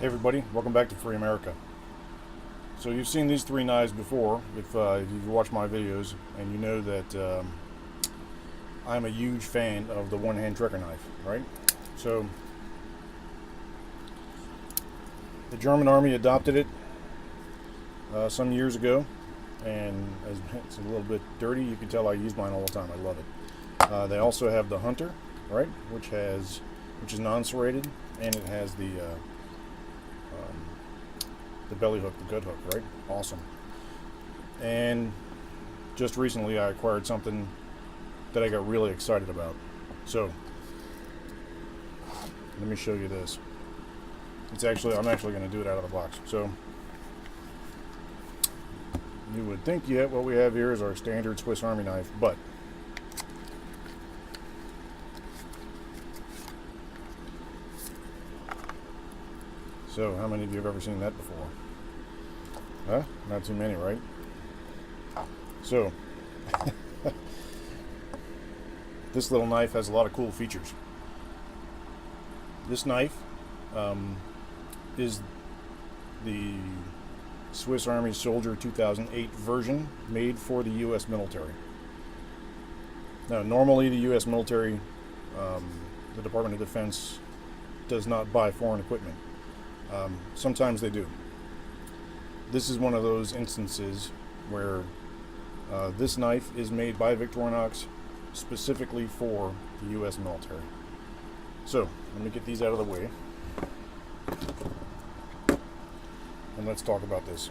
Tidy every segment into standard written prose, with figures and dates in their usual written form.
Hey everybody, welcome back to Free America. So you've seen these three knives before if you've watched my videos, and you know that I'm a huge fan of the one-hand Trekker knife, right? So the German army adopted it some years ago, and as it's a little bit dirty, you can tell I use mine all the time. I love it. They also have the Hunter, right, which is non-serrated, and it has the belly hook, the gut hook, right? Awesome. And just recently I acquired something that I got really excited about. So let me show you this. I'm actually going to do it out of the box. So you would think what we have here is our standard Swiss Army knife, but so how many of you have ever seen that before? Huh? Not too many, right? So this little knife has a lot of cool features. This knife is the Swiss Army Soldier 2008 version, made for the US military. Now, normally the US military, the Department of Defense, does not buy foreign equipment. Sometimes they do. This is one of those instances where this knife is made by Victorinox specifically for the US military. So let me get these out of the way and let's talk about this.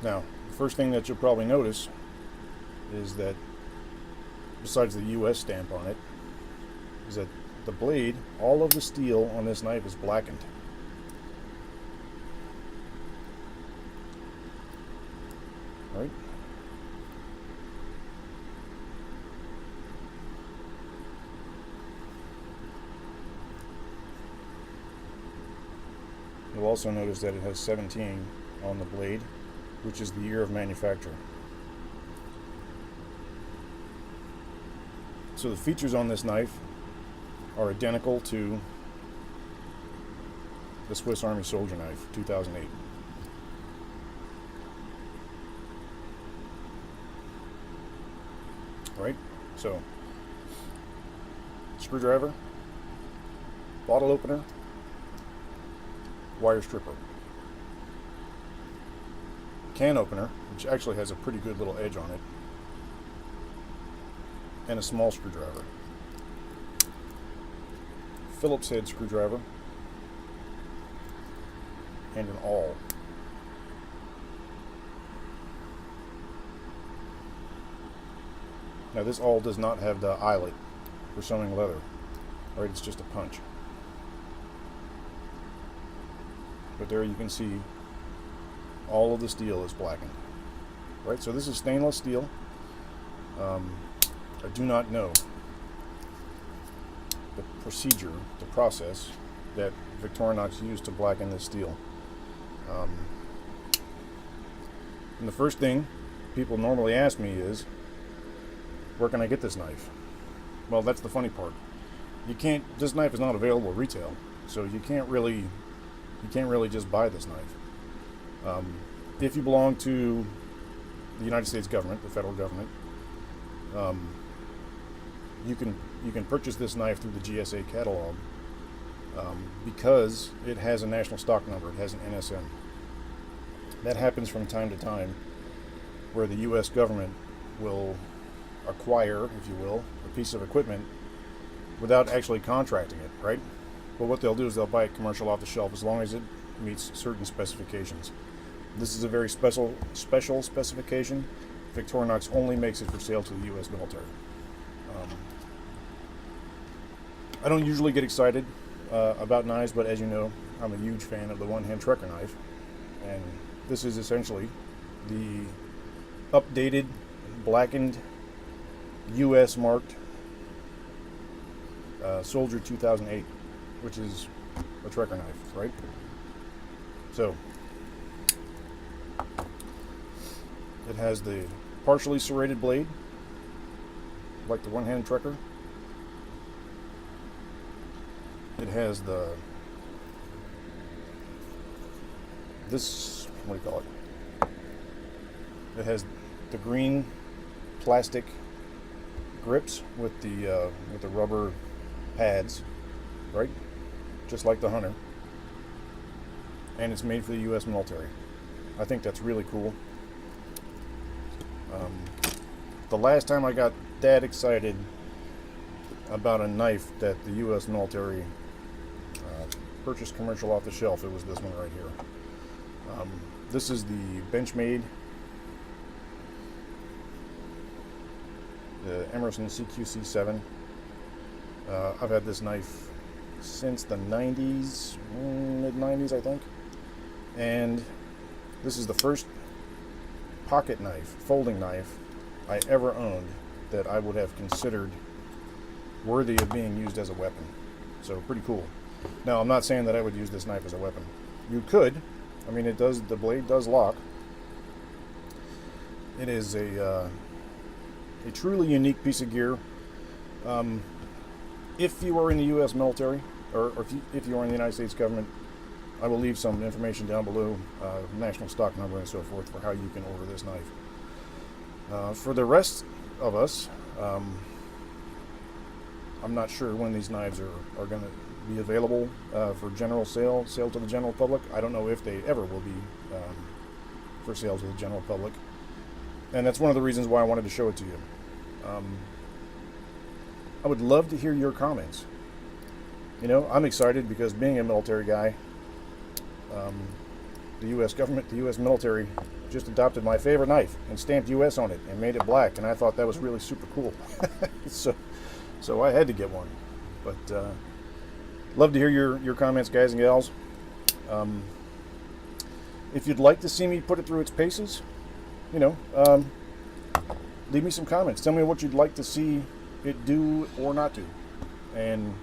Now, the first thing that you'll probably notice is that besides the US stamp on it, is that the blade, all of the steel on this knife is blackened. Right? You'll also notice that it has 17 on the blade, which is the year of manufacture. So the features on this knife are identical to the Swiss Army Soldier knife 2008. Right? So, screwdriver, bottle opener, wire stripper, can opener, which actually has a pretty good little edge on it, and a small screwdriver. Phillips head screwdriver, and an awl. Now this awl does not have the eyelet for sewing leather, right? It's just a punch. But there you can see all of the steel is blackened, right? So this is stainless steel. I do not know the procedure, the process that Victorinox used to blacken this steel. And the first thing people normally ask me is, where can I get this knife? Well, that's the funny part. This knife is not available retail, so you can't really just buy this knife. If you belong to the United States government, the federal government, you can purchase this knife through the GSA catalog because it has a national stock number. It has an NSN. That happens from time to time, where the U.S. government will acquire, if you will, a piece of equipment without actually contracting it, right? But what they'll do is they'll buy it commercial off the shelf as long as it meets certain specifications. This is a very special specification. Victorinox only makes it for sale to the U.S. military. I don't usually get excited about knives, but as you know, I'm a huge fan of the one-hand Trekker knife, and this is essentially the updated, blackened, U.S. marked Soldier 2008, which is a Trekker knife, right? So it has the partially serrated blade, like the one-hand Trekker. It has the this, what do you call it? It has the green plastic grips with the rubber pads, right? Just like the Hunter. And it's made for the US military. I think that's really cool. The last time I got that excited about a knife that the US military purchased commercial off the shelf, it was this one right here. This is the Benchmade, the Emerson CQC7. I've had this knife since the 90s, mid-90s I think. And this is the first pocket knife, folding knife, I ever owned that I would have considered worthy of being used as a weapon. So pretty cool. Now I'm not saying that I would use this knife as a weapon. You could. I mean, it does. The blade does lock. It is a truly unique piece of gear. If you are in the U.S. military, or if you are in the United States government, I will leave some information down below, national stock number and so forth, for how you can order this knife. For the rest of us, I'm not sure when these knives are going to be available for general sale to the general public. I don't know if they ever will be for sale to the general public. And that's one of the reasons why I wanted to show it to you. I would love to hear your comments. You know, I'm excited because being a military guy, the U.S. government, the U.S. military just adopted my favorite knife and stamped U.S. on it and made it black, and I thought that was really super cool. So I had to get one. But love to hear your comments, guys and gals. If you'd like to see me put it through its paces, you know, leave me some comments. Tell me what you'd like to see it do or not do. And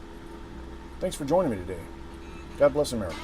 thanks for joining me today. God bless America.